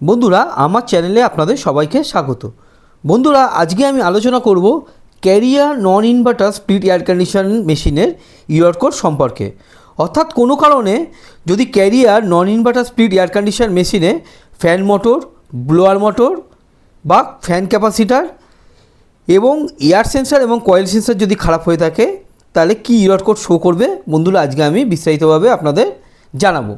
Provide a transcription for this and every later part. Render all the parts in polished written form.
বন্ধুরা আমার চ্যানেলে আপনাদের সবাইকে স্বাগত। বন্ধুরা আজকে আমি আলোচনা করব ক্যারিয়ার নন ইনভার্টার স্প্লিট এয়ার কন্ডিশন মেশিনের ইউআর কোড সম্পর্কে। অর্থাৎ কোনো কারণে যদি ক্যারিয়ার নন ইনভার্টার স্প্লিট এয়ার কন্ডিশন মেশিনে ফ্যান মোটর, ব্লোয়ার মোটর বা ফ্যান ক্যাপাসিটার এবং এয়ার সেন্সার এবং কয়েল সেন্সার যদি খারাপ হয়ে থাকে তাহলে কি ইউআর কোড শো করবে বন্ধুরা আজকে আমি বিস্তারিতভাবে আপনাদের জানাবো।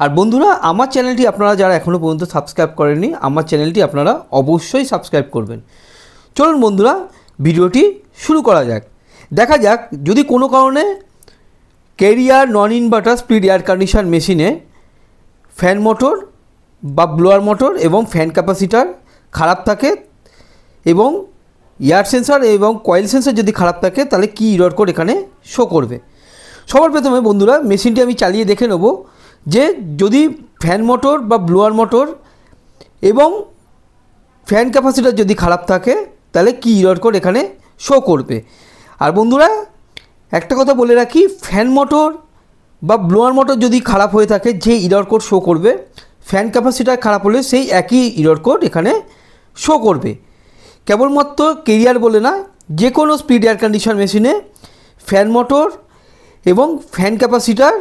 আর বন্ধুরা আমার চ্যানেলটি আপনারা যারা এখনও পর্যন্ত সাবস্ক্রাইব করেননি আমার চ্যানেলটি আপনারা অবশ্যই সাবস্ক্রাইব করবেন। চলুন বন্ধুরা ভিডিওটি শুরু করা যাক। দেখা যাক যদি কোনো কারণে ক্যারিয়ার নন ইনভার্টার স্প্লিট এয়ার কন্ডিশন মেশিনে ফ্যান মোটর বা ব্লোয়ার মোটর এবং ফ্যান ক্যাপাসিটার খারাপ থাকে এবং এয়ার সেন্সার এবং কয়েল সেন্সার যদি খারাপ থাকে তাহলে কী ইরর কোড এখানে শো করবে। সবার প্রথমে বন্ধুরা মেশিনটি আমি চালিয়ে দেখে নেব যে যদি ফ্যান মোটর বা ব্লোয়ার মোটর এবং ফ্যান ক্যাপাসিটার যদি খারাপ থাকে তাহলে কী ইরর কোড এখানে শো করবে। আর বন্ধুরা একটা কথা বলে রাখি, ফ্যান মোটর বা ব্লোয়ার মোটর যদি খারাপ হয়ে থাকে যে ইরর কোড শো করবে, ফ্যান ক্যাপাসিটার খারাপ হলে সেই একই ইরর কোড এখানে শো করবে। কেবলমাত্র ক্যারিয়ার বলে না, যে কোনো স্প্লিট এয়ার কন্ডিশন মেশিনে ফ্যান মোটর এবং ফ্যান ক্যাপাসিটার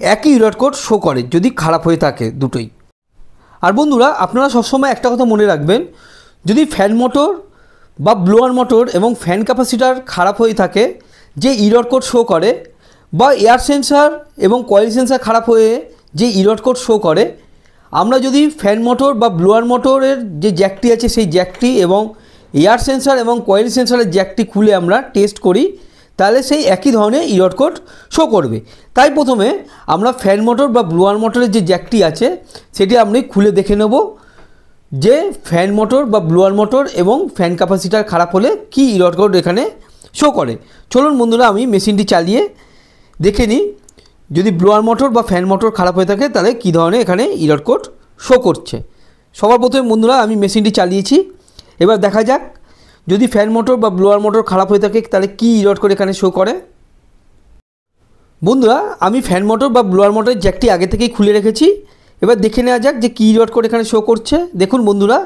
একই ইরর কোড শো করে যদি খারাপ হয়ে থাকে দুটোই। আর বন্ধুরা আপনারা সবসময় একটা কথা মনে রাখবেন, যদি ফ্যান মোটর বা ব্লোয়ার মোটর এবং ফ্যান ক্যাপাসিটার খারাপ হয়ে থাকে যে ইরর কোড শো করে, বা এয়ার সেন্সার এবং কয়েল সেন্সার খারাপ হয়ে যে ইরর কোড শো করে, আমরা যদি ফ্যান মোটর বা ব্লোয়ার মোটরের যে জ্যাকটি আছে সেই জ্যাকটি এবং এয়ার সেন্সার এবং কয়েল সেন্সারের জ্যাকটি খুলে আমরা টেস্ট করি তাহলে সেই একই ধরনের ইরর কোড শো করবে। তাই প্রথমে আমরা ফ্যান মোটর বা ব্লোয়ার মোটরের যে জ্যাকটি আছে সেটি আমরা খুলে দেখে নেব যে ফ্যান মোটর বা ব্লোয়ার মোটর এবং ফ্যান ক্যাপাসিটার খারাপ হলে কি ইরর কোড এখানে শো করে। চলুন বন্ধুরা আমি মেশিনটি চালিয়ে দেখে নিই যদি ব্লোয়ার মোটর বা ফ্যান মোটর খারাপ হয়ে থাকে তাহলে কী ধরনের এখানে ইরর কোড শো করছে। সবার প্রথমে বন্ধুরা আমি মেশিনটি চালিয়েছি, এবার দেখা যাক যদি ফ্যান মোটর বা ব্লোয়ার মোটর খারাপ হয়ে থাকে তাহলে কী ইরর কোড এখানে শো করে। বন্ধুরা আমি ফ্যান মোটর বা ব্লোয়ার মোটরের জ্যাকটি আগে থেকেই খুলে রেখেছি, এবার দেখে নেওয়া যাক যে কী ইরর কোড এখানে শো করছে। দেখুন বন্ধুরা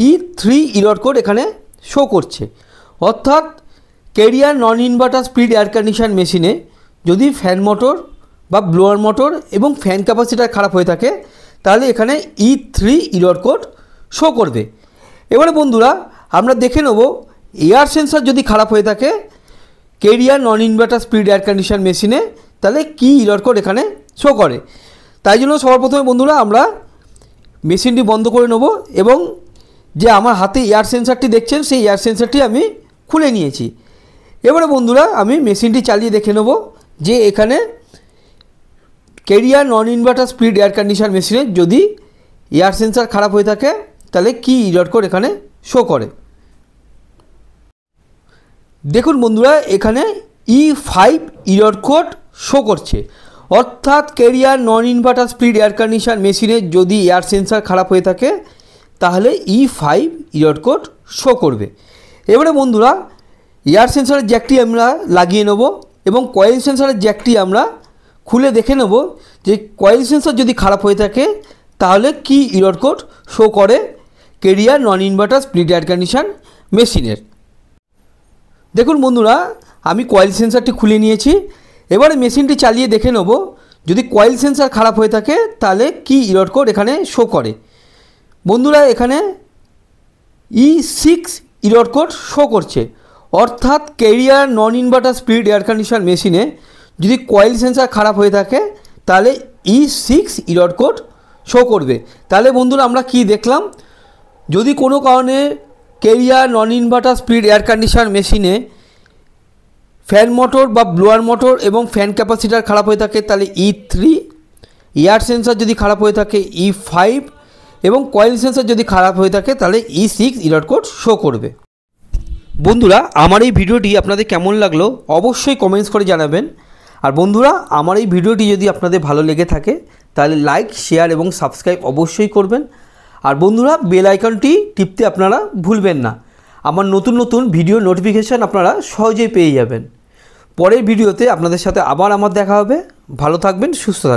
E3 ইরর কোড এখানে শো করছে। অর্থাৎ ক্যারিয়ার নন ইনভার্টার স্প্লিট এয়ার কন্ডিশন মেশিনে যদি ফ্যান মোটর বা ব্লোয়ার মোটর এবং ফ্যান ক্যাপাসিটার খারাপ হয়ে থাকে তাহলে এখানে E3 ইরর কোড শো করবে। এবারে বন্ধুরা আমরা দেখে নেব এয়ার সেন্সার যদি খারাপ হয়ে থাকে ক্যারিয়ার নন ইনভার্টার স্প্লিট এয়ার কন্ডিশন মেশিনে তাহলে কী ইরর কোড এখানে শো করে। তাই জন্য সবার প্রথমে বন্ধুরা আমরা মেশিনটি বন্ধ করে নেব এবং যে আমার হাতে এয়ার সেন্সারটি দেখছেন সেই এয়ার সেন্সারটি আমি খুলে নিয়েছি। এবারে বন্ধুরা আমি মেশিনটি চালিয়ে দেখে নেব যে এখানে ক্যারিয়ার নন ইনভার্টার স্প্লিট এয়ার কন্ডিশন মেশিনে যদি এয়ার সেন্সার খারাপ হয়ে থাকে তাহলে কী ইরর কোড এখানে শো করে। দেখুন বন্ধুরা এখানে E5 ইরর কোড শো করছে। অর্থাৎ ক্যারিয়ার নন ইনভার্টার স্প্লিট এয়ার কন্ডিশন মেশিনে যদি এয়ার সেন্সার খারাপ হয়ে থাকে তাহলে E5 ইরর কোড শো করবে। এবারে বন্ধুরা এয়ার সেন্সারের জ্যাকটি আমরা লাগিয়ে নেব এবং কয়েল সেন্সারের জ্যাকটি আমরা খুলে দেখে নেব যে কয়েল সেন্সার যদি খারাপ হয়ে থাকে তাহলে কি ইরর কোড শো করে ক্যারিয়ার নন ইনভার্টার স্প্লিট এয়ার কন্ডিশন মেশিনের। দেখুন বন্ধুরা আমি কয়েল সেন্সারটি খুলে নিয়েছি, এবারে মেশিনটি চালিয়ে দেখে নেব যদি কয়েল সেন্সার খারাপ হয়ে থাকে তাহলে কি ইরর কোড এখানে শো করে। বন্ধুরা এখানে E6 ইরর কোড শো করছে। অর্থাৎ ক্যারিয়ার নন ইনভার্টার স্প্লিট এয়ার কন্ডিশন মেশিনে যদি কয়েল সেন্সার খারাপ হয়ে থাকে তাহলে E6 ইরর কোড শো করবে। তাহলে বন্ধুরা আমরা কি দেখলাম, যদি কোনো কারণে ক্যারিয়ার নন ইনভার্টার স্প্লিট এয়ার কন্ডিশন মেশিনে ফ্যান মোটর বা ব্লোয়ার মোটর এবং ফ্যান ক্যাপাসিটার খারাপ হয়ে থাকে তাহলে E3, এয়ার সেন্সার যদি খারাপ হয়ে থাকে E5 এবং কয়েল সেন্সার যদি খারাপ হয়ে থাকে তাহলে E6 ইরর কোড শো করবে। বন্ধুরা আমার এই ভিডিওটি আপনাদের কেমন লাগলো অবশ্যই কমেন্টস করে জানাবেন। আর বন্ধুরা আমার এই ভিডিওটি যদি আপনাদের ভালো লেগে থাকে তাহলে লাইক, শেয়ার এবং সাবস্ক্রাইব অবশ্যই করবেন। আর বন্ধুরা বেল আইকনটি টিপতে আপনারা ভুলবেন না, আমার নতুন নতুন ভিডিও নোটিফিকেশান আপনারা সহজেই পেয়ে যাবেন। পরের ভিডিওতে আপনাদের সাথে আবার আমার দেখা হবে। ভালো থাকবেন, সুস্থ থাকবেন।